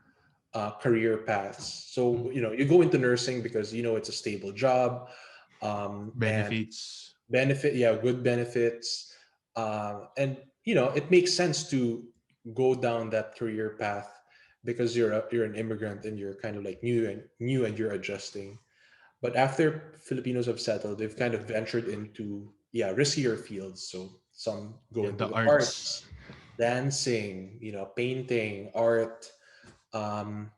career paths. So, you go into nursing because it's a stable job, and Benefits. good benefits, and it makes sense to go down that career path because you're an immigrant and you're kind of like new and you're adjusting. But after Filipinos have settled, they've kind of ventured into, yeah, riskier fields. So some go Yeah, into the the arts. arts, dancing, painting, art.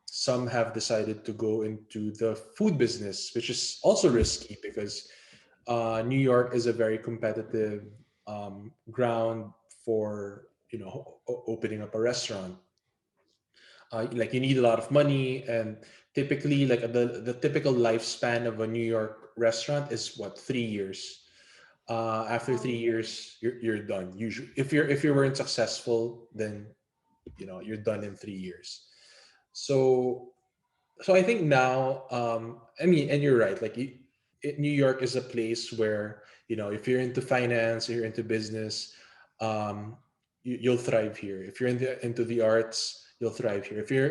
Some have decided to go into the food business, which is also risky because New York is a very competitive ground for opening up a restaurant. Like you need a lot of money, and typically, like the typical lifespan of a New York restaurant is what, 3 years. After 3 years, you're done. Usually, if you weren't successful, then you're done in 3 years. So I think now, I mean, and you're right. Like New York is a place where if you're into finance, you're into business, you'll thrive here. If you're into the arts, you'll thrive here. If you're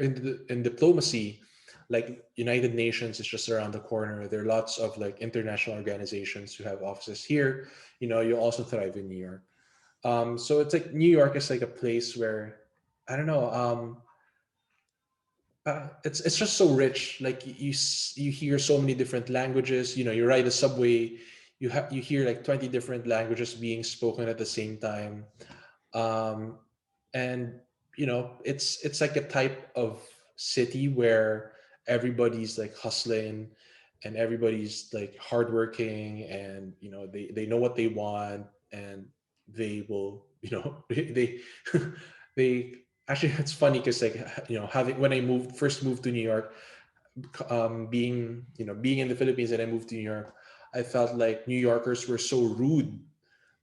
in diplomacy, like United Nations is just around the corner. There are lots of like international organizations who have offices here. You'll also thrive in New York. So it's like New York is like a place where, I don't know. It's just so rich. Like you hear so many different languages. You ride a subway, you hear like 20 different languages being spoken at the same time, um, and it's like a type of city where everybody's like hustling, and everybody's like hardworking, and they know what they want, and they will they they actually, it's funny because like having when I first moved to New York, being in the Philippines and I moved to New York, I felt like New Yorkers were so rude.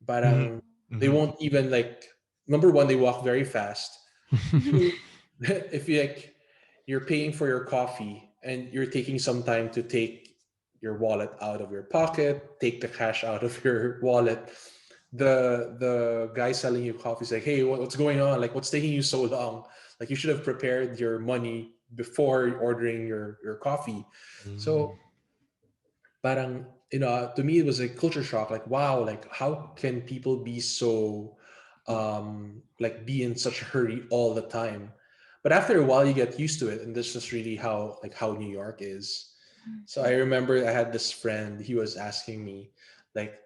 Mhm. Parang they Mhm. won't even like, number one, they walk very fast. Two, if you like, you're paying for your coffee and you're taking some time to take your wallet out of your pocket, take the cash out of your wallet. The guy selling you coffee is like, hey, what's going on? Like, what's taking you so long? Like, you should have prepared your money before ordering your coffee. Mm. So parang, to me it was a culture shock, like, wow, like how can people be so like be in such a hurry all the time. But after a while you get used to it, and this is really how New York is. So I remember I had this friend, he was asking me like,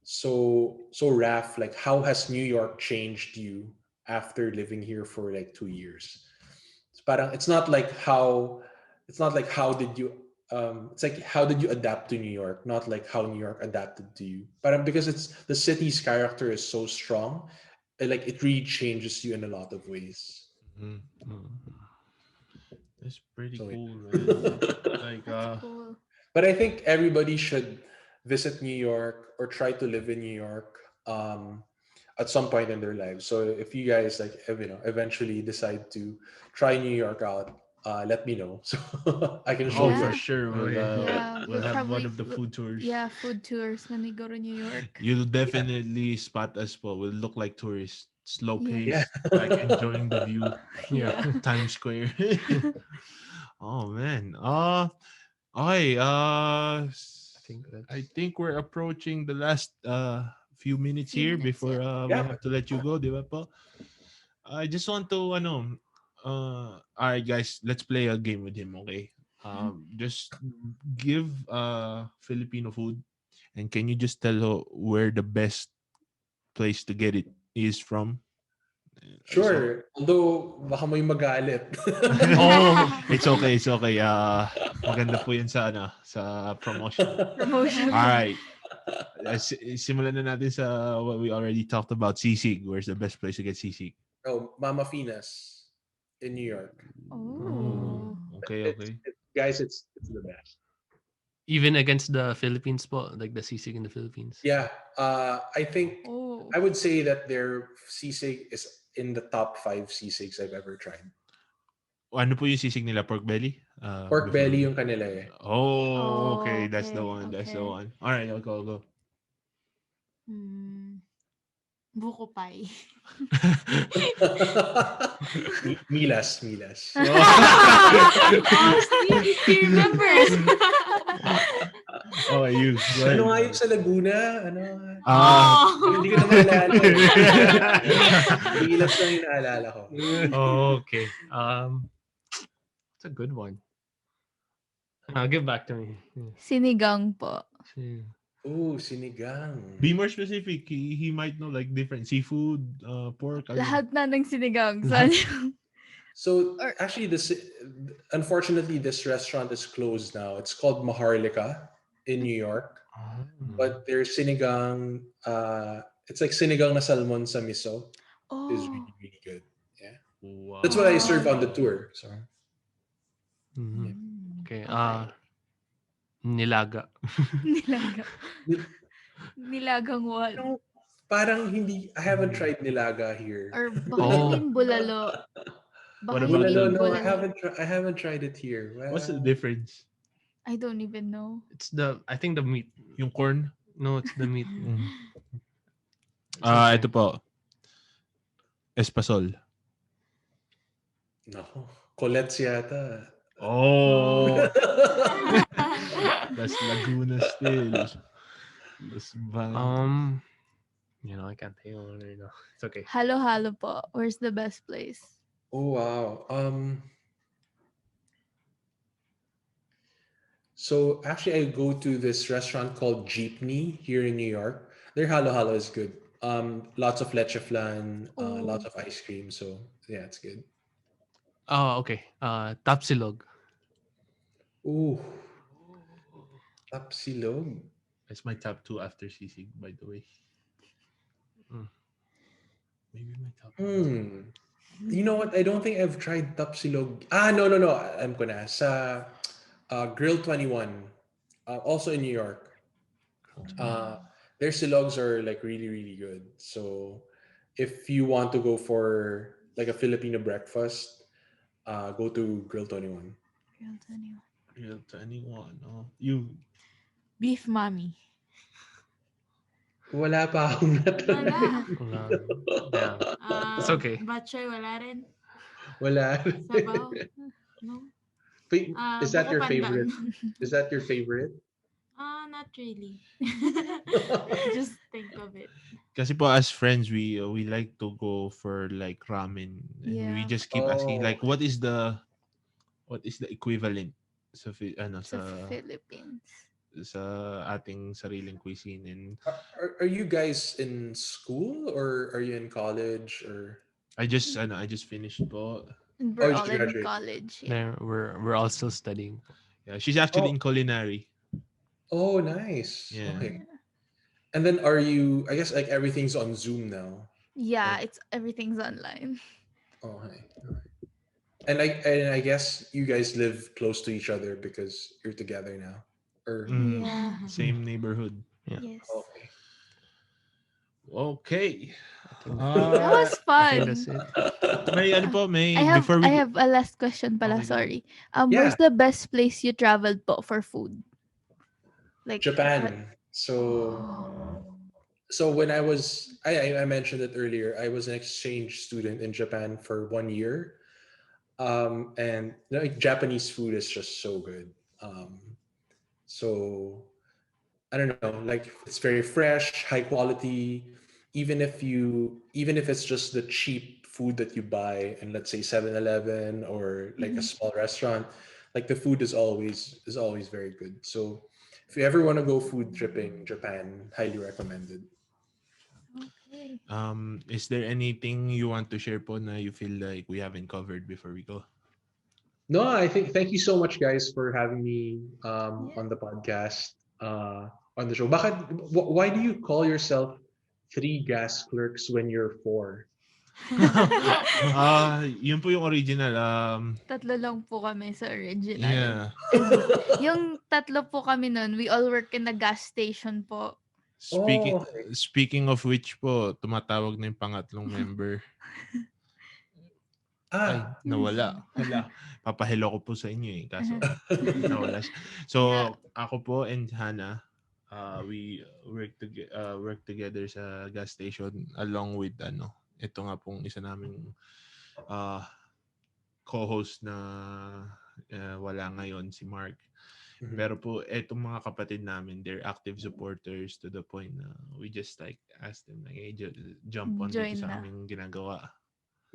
so Raf, like how has New York changed you after living here for like 2 years? It's parang it's not like how did you it's like how did you adapt to New York, not like how New York adapted to you. But because it's the city's character is so strong, like it really changes you in a lot of ways. Mhm. That's pretty So cool, man. yeah. Like That's cool. But I think everybody should visit New York or try to live in New York at some point in their lives. So if you guys like, eventually decide to try New York out, let me know so I can show oh, you for Yeah. around. sure. Oh yeah. Yeah, We'll we'll have one probably of the food tours. yeah, food tours when we go to New York. You'll Yeah, definitely spot us, but we'll look like tourists. Slow Yeah. yeah. paced, like enjoying the view. Yeah. Yeah. Times Square. Oh man. Okay. I think I that's think we're approaching the last few minutes Few here minutes, before yeah. we Yeah. have to let you go, di ba po? I just want to alright guys, let's play a game with him, okay? Just give Filipino food, and can you just tell where the best place to get it is from? So Sure. Although baka may magalit. oh, it's okay, it's okay. Maganda po 'yun sa sa promotion. Promotion. All right. Simulan na natin sa what we already talked about, sisig. Where's the best place to get sisig? Oh, Mama Finas in New York. Oh, Oh. okay, It's, okay. guys, it's the best. even against the Philippines po, like the sisig in the Philippines. Yeah, I think Oh. I would say that their sisig is in the top five sisigs I've ever tried. Ano po yung sisig nila? Pork belly? Pork Before belly we... yung kanila eh. Oh, Oh, okay. That's the okay. one. That's the Okay. one. All right, I'll go, go. Hmm. Buko pie. Milas. Oh, see, he remembers. Okay, you. Go ahead. Ano nga yung sa Laguna? Ano nga? Ah. Hindi ko na maalala eh. Milas lang yung naalala ko. Oh, okay. It's a good one. Give back to me. Yeah. Sinigang po. See. Ooh, sinigang. Be more specific. He might know like different seafood, pork. Ano? Lahat na ng sinigang. Saan yung... So Or- actually, unfortunately this restaurant is closed now. It's called Maharlika in New York, but their sinigang, it's like sinigang na salmon sa miso, is Oh. really really good. Yeah, Wow. that's what I serve on the Okay. tour. So Mhm. Mm, Okay. okay. Nilaga. Nilaga. Ni- Nilagang what? parang hindi. I haven't tried nilaga here. Or baka you Oh. mean bulalo. What Baka you about Bulalo, mean the... no, bulalo. I haven't tried it here. What's the Well, difference? I don't even know. It's I think the meat. Yung corn? No, it's the meat. Mm. It's okay. Ito po. Espasol. no, Colette's yata. Oh, Oh. that's Laguna still. That's bad. I can't think of one right now. It's okay. Halo-halo po. Where's the best place? Oh wow. So actually, I go to this restaurant called Jeepney here in New York. Their halo halo is good. Lots of leche flan, lots Oh. of ice cream. So yeah, it's good. Oh, okay. Tapsilog. Ooh, tapsilog. That's my top two after sisig, by the way. Mm. Maybe my top one. Hmm. You know what? I don't think I've tried tapsilog. No. I'm gonna sa Grill 21, also in New York. Uh, their silogs are like really really good. So if you want to go for like a Filipino breakfast, go to Grill 21. Real 21. Real to anyone. Oh, you. Beef mommy. Wala pa akong Wala. natry. Um, yeah, it's okay. Batchoy, wala rin. Wala. Sabaw. No. Is that Buko your pandan. favorite? Is that your favorite? Not really. Just think of it. Kasi po as friends, we like to go for like ramen, and we Yeah. just keep asking Oh, like, what is the equivalent sa ano Sa Philippines. sa ating sariling cuisine, and are you guys in school or are you in college or? I just finished po. And Oh, we're you all just in graduated. college. Yeah. There, we're all still studying. Yeah, she's actually Oh, in culinary. oh, nice. Yeah. Okay. And then are you? I guess like everything's on Zoom now. Yeah, Or it's everything's online. oh, hey. And I guess you guys live close to each other because you're together now. Or Yeah. Same neighborhood. Yeah, Yes. okay. Okay. I think That Uh, was I think that's fun. it. may ano po, I may have before I we go. have a last question pala, Okay, go. sorry. Yeah, Where's the best place you traveled po for food? Like what? Japan. So Oh. so when I mentioned it earlier, I was an exchange student in Japan for 1 year. And like Japanese food is just so good. So I don't know, like it's very fresh, high quality. Even if it's just the cheap food that you buy in, let's say, 7-Eleven or like a Mhm. small restaurant, like the food is always very good. So if you ever want to go food tripping, Japan, highly recommended. Okay. Is there anything you want to share po na you feel like we haven't covered before we go? No, I think thank you so much, guys, for having me Yeah. on the podcast, on the show. Why do you call yourself three gas clerks when you're four? Yun po yung original. Tatlo lang po kami sa original. Yeah. And yung tatlo po kami nun, we all work in a gas station po. Speaking Oh, okay. speaking of which po, tumatawag na yung pangatlong member. Ay, Ah, nawala. Hala. Papahelo ko po sa inyo eh. Kaso, nawala siya. So, Yeah. ako po and Hannah, we work together sa gas station along with ito nga pong isa naming uh, co-host na wala ngayon, si Mark. mhm. Pero po, etong mga kapatid namin, they're active supporters to the point na we just like ask them like, hey, jump on dito Join sa na. aming ginagawa.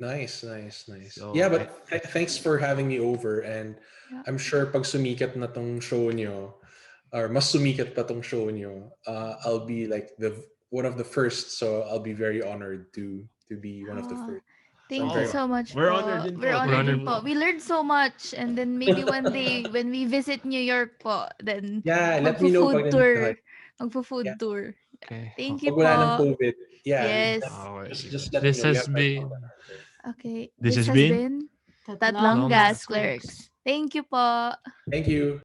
Nice, nice, nice. So, Yeah, but thanks for having me over. And Yeah. I'm sure pag sumikat na tong show nyo, or mas sumikat pa tong show nyo, I'll be like the one of the first. So I'll be very honored to be one of the Ah, first. So I'm thank you very Oh, so much we're po. honored din We're po. honored Thank din honored you. po. We learned so much, and then maybe one day when we visit New York po, then Yeah, let me know pag magfo-food nandito kayo. tour. Magfo-food Yeah, tour. Okay. Thank you pag wala ng po. COVID. Yeah, Yes. Okay. just let me This know. We has have my been contact number. Okay. This This has has been been Tatlong Tatlong Long Gas Gas gas Clerks. Clerks. clerks. Thank you po. Thank you.